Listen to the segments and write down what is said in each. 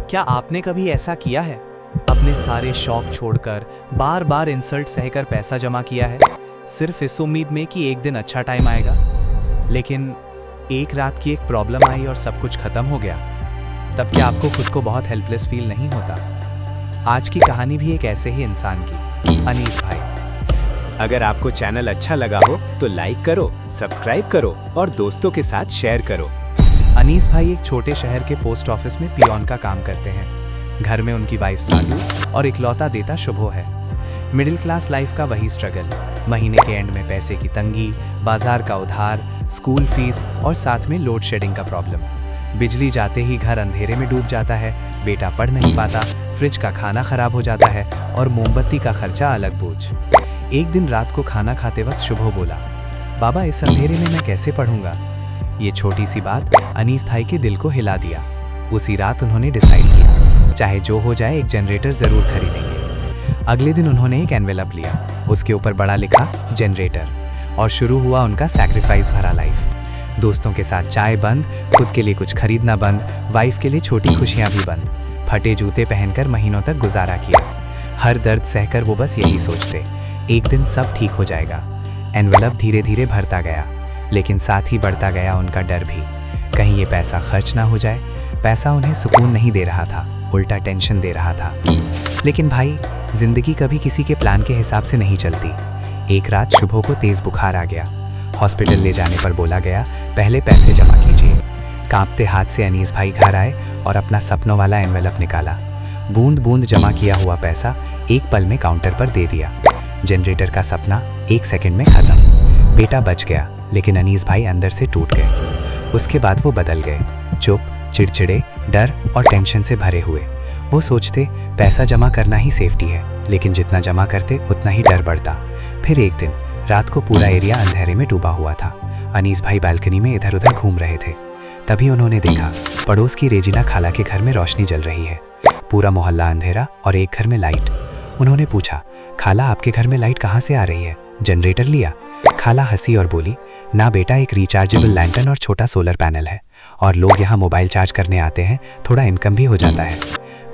क्या आपने कभी ऐसा किया है? अपने सारे शौक छोड़कर बार बार इंसल्ट सहकर पैसा जमा किया है, सिर्फ इस उम्मीद में कि एक दिन अच्छा टाइम आएगा। लेकिन एक रात की एक प्रॉब्लम आई और सब कुछ खत्म हो गया। तब क्या आपको खुद को बहुत हेल्पलेस फील नहीं होता? आज की कहानी भी एक ऐसे ही इंसान की, अनीस भाई। अगर आपको चैनल अच्छा लगा हो तो लाइक करो, सब्सक्राइब करो और दोस्तों के साथ शेयर करो। अनीस भाई एक छोटे शहर के पोस्ट ऑफिस में पियोन का काम करते हैं। घर में उनकी वाइफ सालू और इकलौता बेटा शुभो है। मिडिल क्लास लाइफ का वही स्ट्रगल, महीने के एंड में पैसे की तंगी, बाजार का उधार, स्कूल फीस और साथ में लोड शेडिंग का प्रॉब्लम। बिजली जाते ही घर अंधेरे में डूब जाता है, बेटा पढ़ नहीं पाता, फ्रिज का खाना खराब हो जाता है और मोमबत्ती का खर्चा अलग बोझ। एक दिन रात को खाना खाते वक्त शुभो बोला, बाबा इस अंधेरे में मैं कैसे पढ़ूंगा? ये छोटी सी बात अनीस भाई के दिल को हिला दिया। उसी रात उन्होंने डिसाइड किया, चाहे जो हो जाए एक जनरेटर जरूर खरीदेंगे। अगले दिन उन्होंने एक एनवेलप लिया, उसके ऊपर बड़ा लिखा जनरेटर, और शुरू हुआ उनका सैक्रिफाइस भरा लाइफ। दोस्तों के साथ चाय बंद, खुद के लिए कुछ खरीदना बंद, वाइफ के लिए छोटी खुशियां भी बंद। फटे जूते पहनकर महीनों तक गुजारा किया। हर दर्द सहकर वो बस यही सोचते, एक दिन सब ठीक हो जाएगा। एनवेलप धीरे धीरे भरता गया, लेकिन साथ ही बढ़ता गया उनका डर भी, कहीं ये पैसा खर्च ना हो जाए। पैसा उन्हें सुकून नहीं दे रहा था, उल्टा टेंशन दे रहा था। लेकिन भाई, जिंदगी कभी किसी के प्लान के हिसाब से नहीं चलती। एक रात शुभो को तेज बुखार आ गया। हॉस्पिटल ले जाने पर बोला गया, पहले पैसे जमा कीजिए। कांपते हाथ से अनीस भाई घर आए और अपना सपनों वाला एनवेलप निकाला। बूंद बूंद जमा किया हुआ पैसा एक पल में काउंटर पर दे दिया। जनरेटर का सपना एक सेकंड में खत्म। बेटा बच गया, लेकिन अनीस भाई अंदर से टूट गए। उसके बाद वो बदल गए, चुप, चिड़चिड़े, डर और टेंशन से भरे हुए। वो सोचते पैसा जमा करना ही सेफ्टी है, लेकिन जितना जमा करते उतना ही डर बढ़ता। फिर एक दिन रात को पूरा एरिया अंधेरे में डूबा हुआ था। अनीस भाई बालकनी में इधर उधर घूम रहे थे। तभी उन्होंने देखा, पड़ोस की रेजिना खाला के घर में रोशनी जल रही है। पूरा मोहल्ला अंधेरा और एक घर में लाइट। उन्होंने पूछा, खाला आपके घर में लाइट कहाँ से आ रही है? जनरेटर लिया? खाला हंसी और बोली, ना बेटा, एक रिचार्जेबल लैंटर्न और छोटा सोलर पैनल है, और लोग यहाँ मोबाइल चार्ज करने आते हैं, थोड़ा इनकम भी हो जाता है।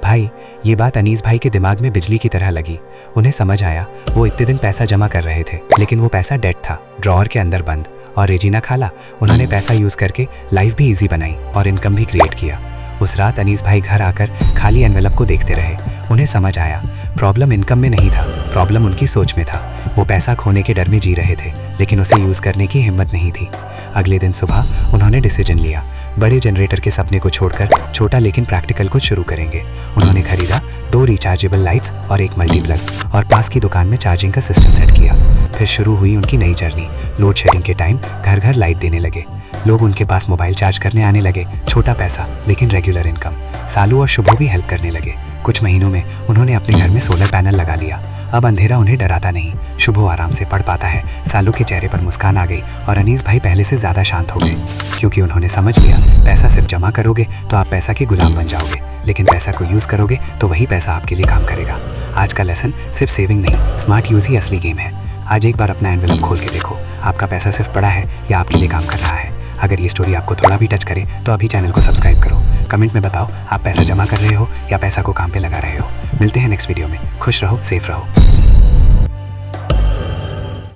भाई, ये बात अनीस भाई के दिमाग में बिजली की तरह लगी। उन्हें समझ आया, वो इतने दिन पैसा जमा कर रहे थे, लेकिन वो पैसा डेड था, ड्रॉअर के अंदर बंद। और रेजिना खाला, उन्होंने पैसा यूज करके लाइफ भी इजी बनाई और इनकम भी क्रिएट किया। उस रात अनीस भाई घर आकर खाली एनवेलप को देखते रहे। उन्हें समझ आया, प्रॉब्लम इनकम में नहीं था, प्रॉब्लम उनकी सोच में था। वो पैसा खोने के डर में जी रहे थे, लेकिन उसे यूज करने की हिम्मत नहीं थी। अगले दिन सुबह उन्होंने डिसीजन लिया, बड़े जनरेटर के सपने को छोड़कर छोटा लेकिन प्रैक्टिकल कुछ शुरू करेंगे। उन्होंने खरीदा 2 रिचार्जेबल लाइट्स और एक मल्टीप्लग, और पास की दुकान में चार्जिंग का सिस्टम सेट किया। फिर शुरू हुई उनकी नई जर्नी। लोड शेडिंग के टाइम घर घर लाइट देने लगे। लोग उनके पास मोबाइल चार्ज करने आने लगे। छोटा पैसा लेकिन रेगुलर इनकम। सालू और शुभो भी हेल्प करने लगे। कुछ महीनों में उन्होंने अपने घर में सोलर पैनल लगा लिया। अब अंधेरा उन्हें डराता नहीं। शुभो आराम से पढ़ पाता है। सालू के चेहरे पर मुस्कान आ गई और अनीस भाई पहले से ज्यादा शांत हो गए, क्योंकि उन्होंने समझ लिया, पैसा सिर्फ जमा करोगे तो आप पैसा के गुलाम बन जाओगे, लेकिन पैसा को यूज करोगे तो वही पैसा आपके लिए काम करेगा। आज का लेसन सिर्फ सेविंग नहीं, स्मार्ट यूज ही असली गेम है। आज एक बार अपना एनवेलप खोल के देखो, आपका पैसा सिर्फ पड़ा है या आपके लिए काम कर रहा है। अगर ये स्टोरी आपको थोड़ा भी टच करे तो अभी चैनल को सब्सक्राइब करो। कमेंट में बताओ, आप पैसा जमा कर रहे हो या पैसा को काम पे लगा रहे हो। मिलते हैं नेक्स्ट वीडियो में। खुश रहो, सेफ रहो।